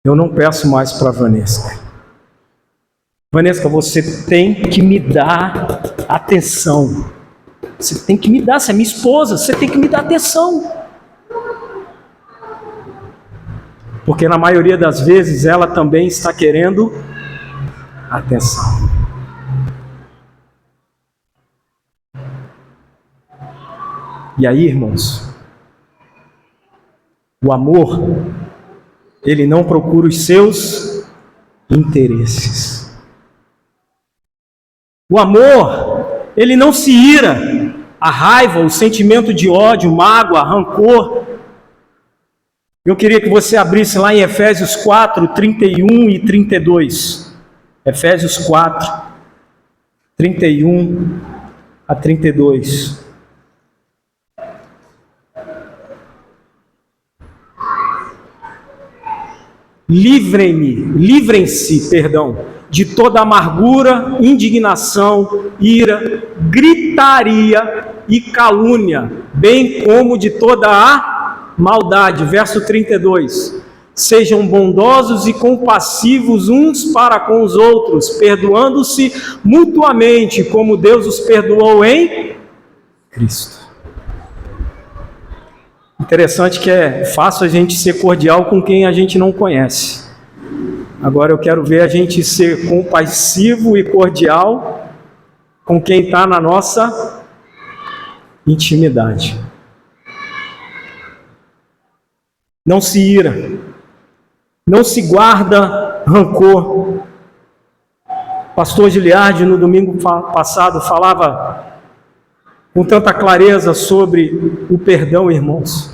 A: eu não peço mais para a Vanessa. Vanessa, você tem que me dar atenção. Você tem que me dar, você é minha esposa, você tem que me dar atenção. Porque na maioria das vezes ela também está querendo atenção. E aí, irmãos, o amor, ele não procura os seus interesses. O amor, ele não se ira. A raiva, o sentimento de ódio, mágoa, rancor. Eu queria que você abrisse lá em Efésios 4, 31 e 32. Efésios 4, 31 a 32. Livrem-se, de toda amargura, indignação, ira, gritaria e calúnia, bem como de toda a maldade. Verso 32. Sejam bondosos e compassivos uns para com os outros, perdoando-se mutuamente, como Deus os perdoou em Cristo. Interessante que é fácil a gente ser cordial com quem a gente não conhece. Agora eu quero ver a gente ser compassivo e cordial com quem está na nossa intimidade. Não se ira, não se guarda rancor, Pastor Giliardi, no domingo passado, falava com tanta clareza sobre o perdão, irmãos.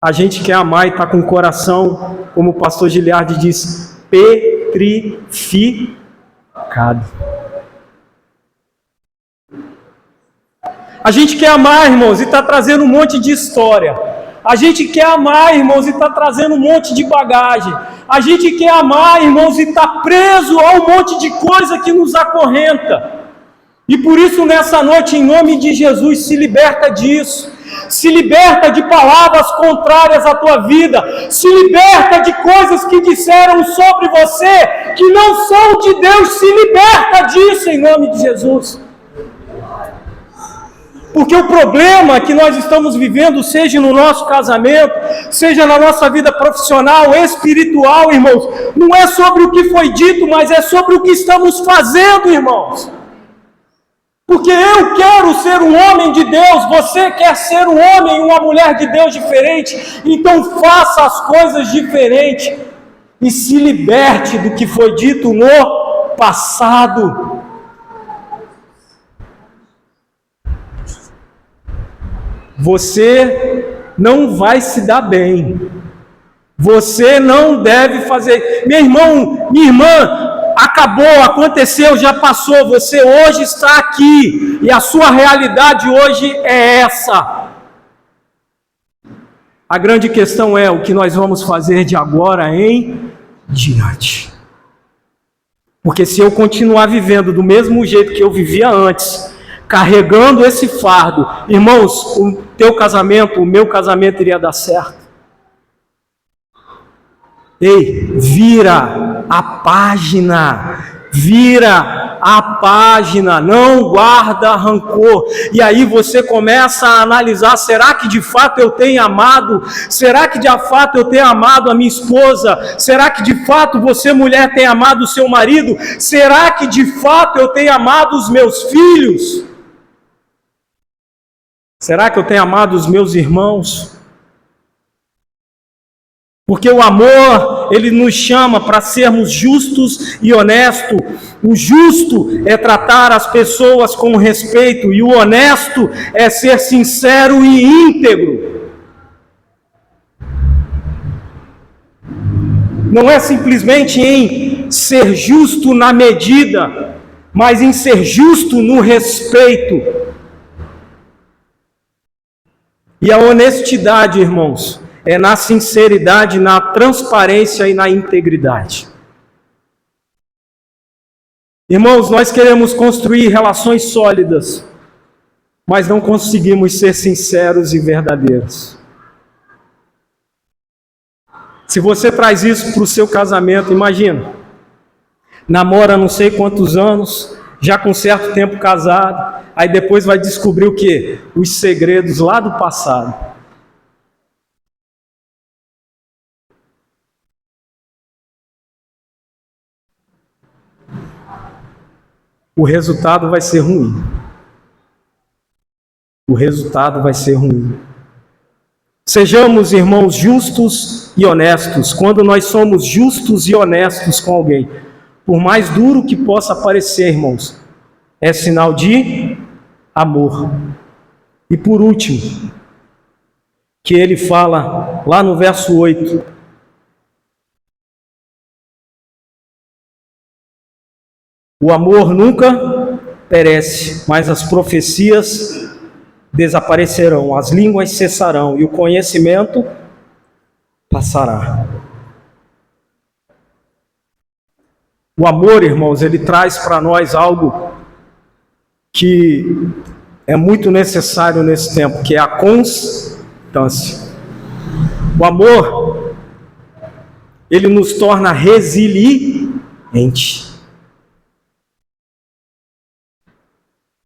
A: A gente quer amar e está com o coração, como o pastor Giliardi diz, petrificado. A gente quer amar, irmãos, e está trazendo um monte de história. A gente quer amar, irmãos, e está trazendo um monte de bagagem. A gente quer amar, irmãos, e está preso a um monte de coisa que nos acorrenta. E por isso, nessa noite, em nome de Jesus, se liberta disso. Se liberta de palavras contrárias à tua vida. Se liberta de coisas que disseram sobre você que não são de Deus. Se liberta disso em nome de Jesus. Porque o problema que nós estamos vivendo, seja no nosso casamento, seja na nossa vida profissional, espiritual, irmãos, não é sobre o que foi dito, mas é sobre o que estamos fazendo, irmãos. Porque eu quero ser um homem de Deus, você quer ser um homem e uma mulher de Deus diferente, então faça as coisas diferentes e se liberte do que foi dito no passado. Você não vai se dar bem. Você não deve fazer. Meu irmão, minha irmã, acabou, aconteceu, já passou. Você hoje está aqui e a sua realidade hoje é essa. A grande questão é o que nós vamos fazer de agora em diante. Porque se eu continuar vivendo do mesmo jeito que eu vivia antes, carregando esse fardo, irmãos, o teu casamento, o meu casamento iria dar certo. Ei, vira a página, não guarda rancor. E aí você começa a analisar, será que de fato eu tenho amado? Será que de fato eu tenho amado a minha esposa? Será que de fato você, mulher, tem amado o seu marido? Será que de fato eu tenho amado os meus filhos? Será que eu tenho amado os meus irmãos? Porque o amor, ele nos chama para sermos justos e honestos. O justo é tratar as pessoas com respeito, e o honesto é ser sincero e íntegro. Não é simplesmente em ser justo na medida, mas em ser justo no respeito. E a honestidade, irmãos, é na sinceridade, na transparência e na integridade. Irmãos, nós queremos construir relações sólidas, mas não conseguimos ser sinceros e verdadeiros. Se você traz isso para o seu casamento, imagina, namora não sei quantos anos, já com certo tempo casado, aí depois vai descobrir o quê? Os segredos lá do passado. O resultado vai ser ruim. O resultado vai ser ruim. Sejamos, irmãos, justos e honestos. Quando nós somos justos e honestos com alguém, por mais duro que possa parecer, irmãos, é sinal de amor. E por último, que ele fala lá no verso 8, o amor nunca perece, mas as profecias desaparecerão, as línguas cessarão e o conhecimento passará. O amor, irmãos, ele traz para nós algo que é muito necessário nesse tempo, que é a constância. O amor, ele nos torna resiliente.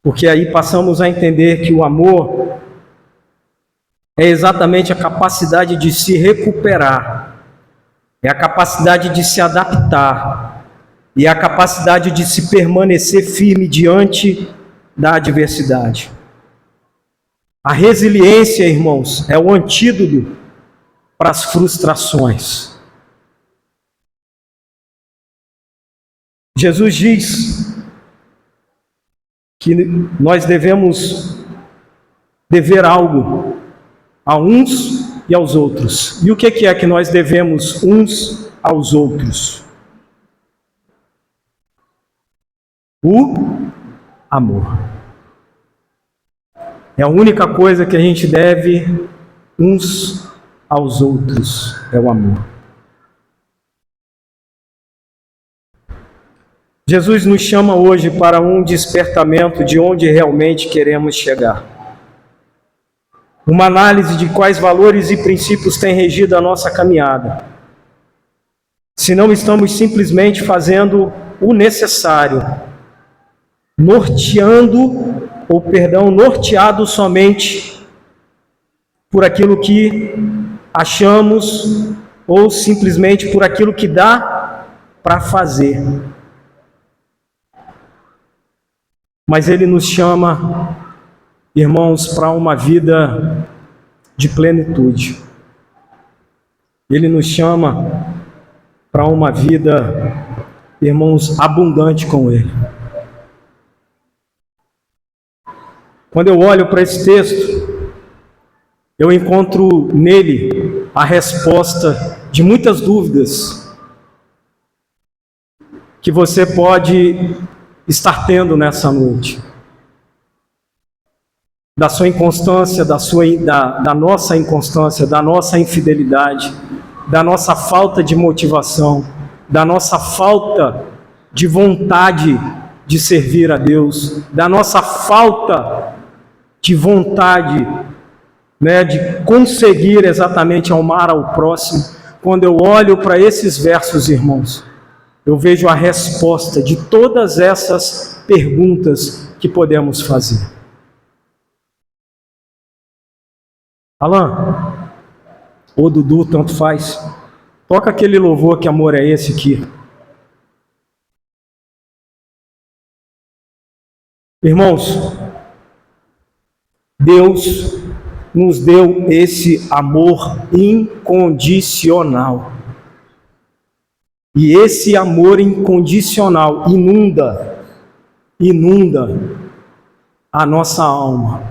A: Porque aí passamos a entender que o amor é exatamente a capacidade de se recuperar, é a capacidade de se adaptar, e a capacidade de se permanecer firme diante da adversidade. A resiliência, irmãos, é o antídoto para as frustrações. Jesus diz que nós devemos dever algo a uns e aos outros. E o que é que nós devemos uns aos outros? O amor. É a única coisa que a gente deve uns aos outros, é o amor. Jesus nos chama hoje para um despertamento de onde realmente queremos chegar. Uma análise de quais valores e princípios têm regido a nossa caminhada. Se não estamos simplesmente fazendo o necessário, norteado somente por aquilo que achamos ou simplesmente por aquilo que dá para fazer. Mas Ele nos chama, irmãos, para uma vida de plenitude. Ele nos chama para uma vida, irmãos, abundante com Ele. Quando eu olho para esse texto, eu encontro nele a resposta de muitas dúvidas que você pode estar tendo nessa noite. Da sua inconstância, da nossa inconstância, da nossa infidelidade, da nossa falta de motivação, da nossa falta de vontade de servir a Deus, da nossa falta de vontade, de conseguir exatamente amar ao próximo. Quando eu olho para esses versos, irmãos, eu vejo a resposta de todas essas perguntas que podemos fazer. Alan, ou Dudu, tanto faz, toca aquele louvor, Que Amor é Esse aqui. Irmãos, Deus nos deu esse amor incondicional. E esse amor incondicional inunda a nossa alma,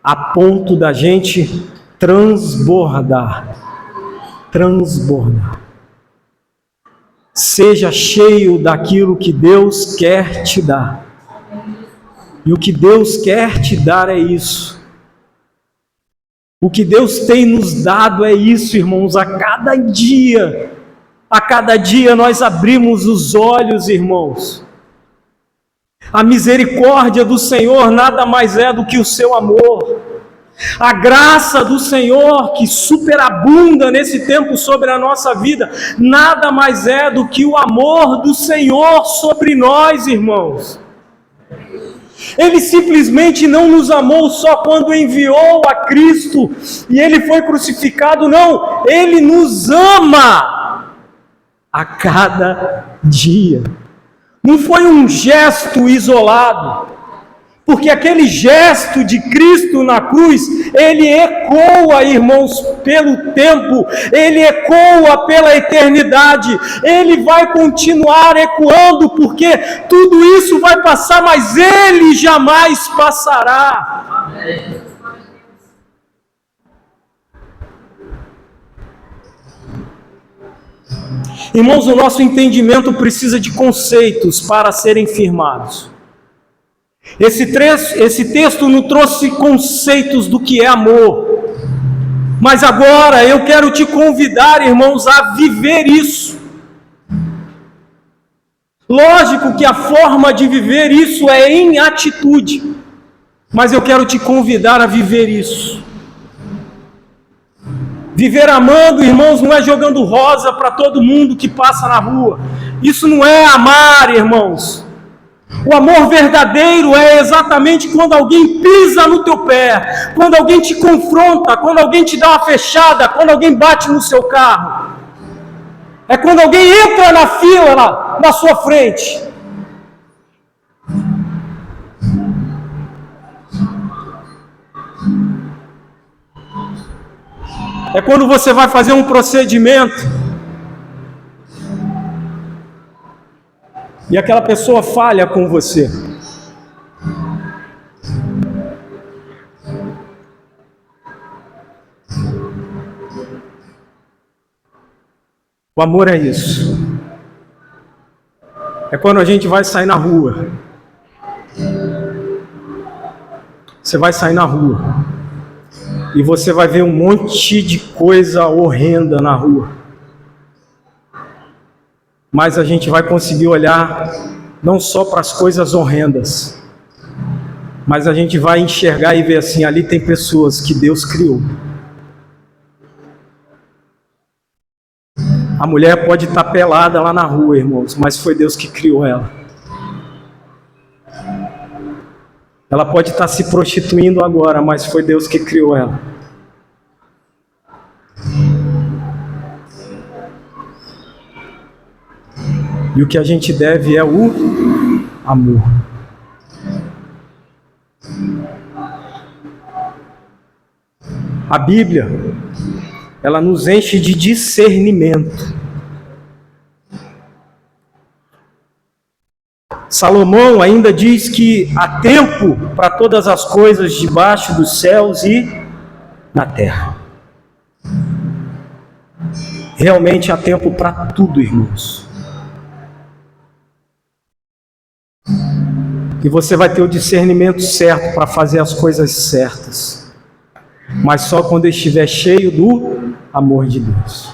A: a ponto da gente transbordar. Seja cheio daquilo que Deus quer te dar. E o que Deus quer te dar é isso. O que Deus tem nos dado é isso, irmãos, a cada dia. A cada dia nós abrimos os olhos, irmãos. A misericórdia do Senhor nada mais é do que o seu amor. A graça do Senhor que superabunda nesse tempo sobre a nossa vida, nada mais é do que o amor do Senhor sobre nós, irmãos. Ele simplesmente não nos amou só quando enviou a Cristo e Ele foi crucificado, não. Ele nos ama a cada dia. Não foi um gesto isolado, porque aquele gesto de Cristo na cruz, ele ecoa, irmãos, pelo tempo, ele ecoa pela eternidade, ele vai continuar ecoando, porque tudo isso vai passar, mas ele jamais passará. Amém. Irmãos, o nosso entendimento precisa de conceitos para serem firmados. Esse texto nos trouxe conceitos do que é amor. Mas agora eu quero te convidar, irmãos, a viver isso. Lógico que a forma de viver isso é em atitude. Mas eu quero te convidar a viver isso. Viver amando, irmãos, não é jogando rosa para todo mundo que passa na rua. Isso não é amar, irmãos. O amor verdadeiro é exatamente quando alguém pisa no teu pé, quando alguém te confronta, quando alguém te dá uma fechada, quando alguém bate no seu carro. É quando alguém entra na fila lá, na sua frente. É quando você vai fazer um procedimento e aquela pessoa falha com você. O amor é isso. É quando a gente vai sair na rua. Você vai sair na rua e você vai ver um monte de coisa horrenda na rua. Mas a gente vai conseguir olhar não só para as coisas horrendas, mas a gente vai enxergar e ver assim, ali tem pessoas que Deus criou. A mulher pode estar pelada lá na rua, irmãos, mas foi Deus que criou ela. Ela pode estar se prostituindo agora, mas foi Deus que criou ela. E o que a gente deve é o amor. A Bíblia, ela nos enche de discernimento. Salomão ainda diz que há tempo para todas as coisas debaixo dos céus e na terra. Realmente há tempo para tudo, irmãos. E você vai ter o discernimento certo para fazer as coisas certas. Mas só quando estiver cheio do amor de Deus.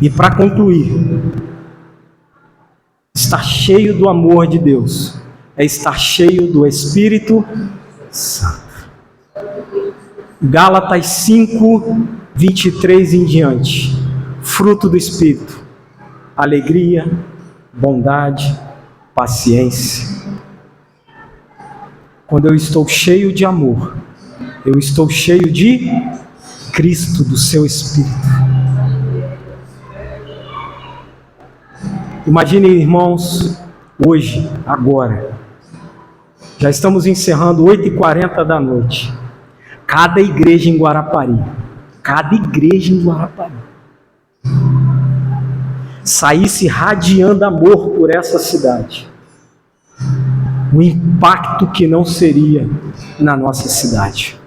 A: E para concluir, estar cheio do amor de Deus é estar cheio do Espírito Santo. Gálatas 5, 23 em diante. Fruto do Espírito: alegria, bondade, paciência. Quando eu estou cheio de amor, eu estou cheio de Cristo, do seu Espírito. Imagine, irmãos, hoje, agora, já estamos encerrando 8h40 da noite. Cada igreja em Guarapari saísse radiando amor por essa cidade. O impacto que não seria na nossa cidade.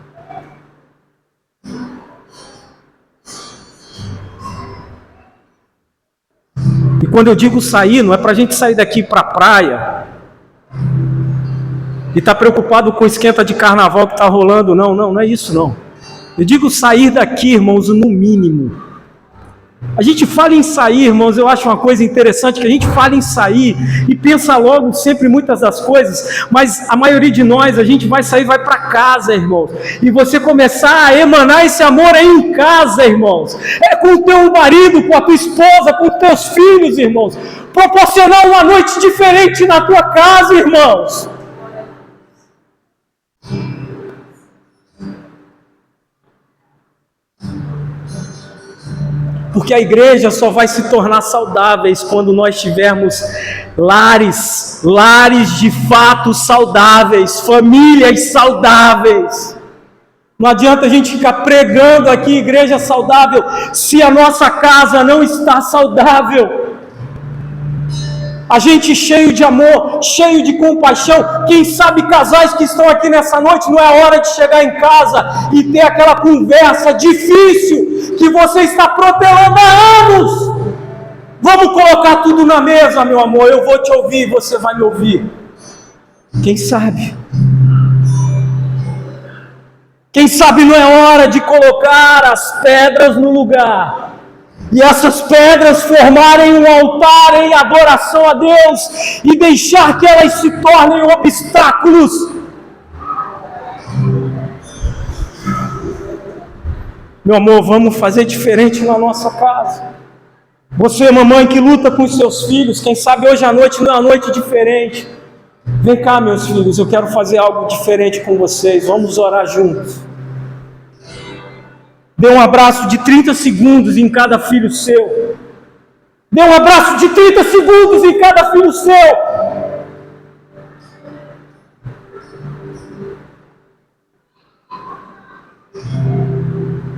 A: E quando eu digo sair, não é para a gente sair daqui para a praia e estar preocupado com o esquenta de carnaval que está rolando, não é isso não. Eu digo sair daqui, irmãos, no mínimo. A gente fala em sair, irmãos, eu acho uma coisa interessante, que a gente fala em sair e pensa logo sempre muitas das coisas, mas a maioria de nós, a gente vai sair, vai para casa, irmãos, e você começar a emanar esse amor aí em casa, irmãos, é com o teu marido, com a tua esposa, com os teus filhos, irmãos, proporcionar uma noite diferente na tua casa, irmãos. Porque a igreja só vai se tornar saudáveis quando nós tivermos lares de fato saudáveis, famílias saudáveis. Não adianta a gente ficar pregando aqui igreja saudável se a nossa casa não está saudável. A gente cheio de amor, cheio de compaixão. Quem sabe casais que estão aqui nessa noite, não é hora de chegar em casa e ter aquela conversa difícil que você está protelando há anos. Vamos colocar tudo na mesa, meu amor. Eu vou te ouvir, você vai me ouvir. Quem sabe? Quem sabe não é hora de colocar as pedras no lugar. E essas pedras formarem um altar em adoração a Deus e deixar que elas se tornem obstáculos. Meu amor, vamos fazer diferente na nossa casa. Você, mamãe, que luta com os seus filhos, quem sabe hoje à noite não é uma noite diferente. Vem cá, meus filhos, eu quero fazer algo diferente com vocês. Vamos orar juntos. Dê um abraço de 30 segundos em cada filho seu. Dê um abraço de 30 segundos em cada filho seu.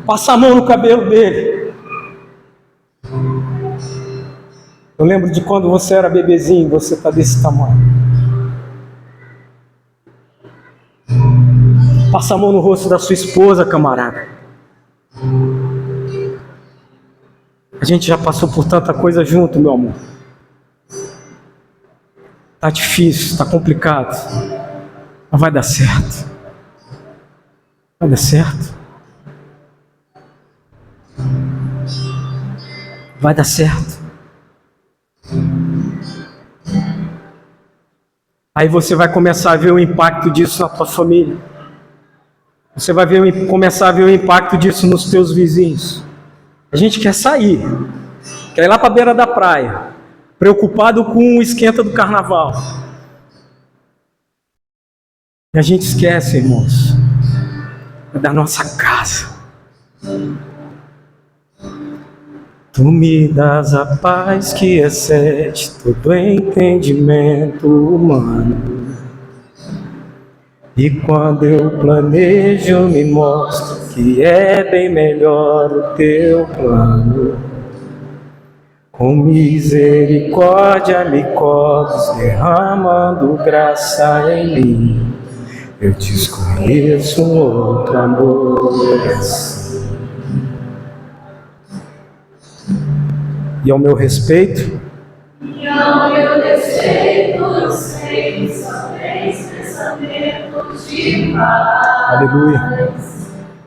A: Passa a mão no cabelo dele. Eu lembro de quando você era bebezinho, você está desse tamanho. Passa a mão no rosto da sua esposa, camarada. A gente já passou por tanta coisa junto, meu amor. Tá difícil, tá complicado. Mas vai dar certo. Vai dar certo. Vai dar certo. Aí você vai começar a ver o impacto disso na tua família. Você vai começar a ver o impacto disso nos teus vizinhos. A gente quer sair, quer ir lá para a beira da praia, preocupado com o esquenta do carnaval. E a gente esquece, irmãos, da nossa casa. Tu me dás a paz que excede todo entendimento humano. E quando eu planejo, me mostro que é bem melhor o teu plano. Com misericórdia me cobres, derramando graça em mim. Eu desconheço um outro amor assim. E ao meu respeito, sei que só tens pensamentos de paz. Aleluia.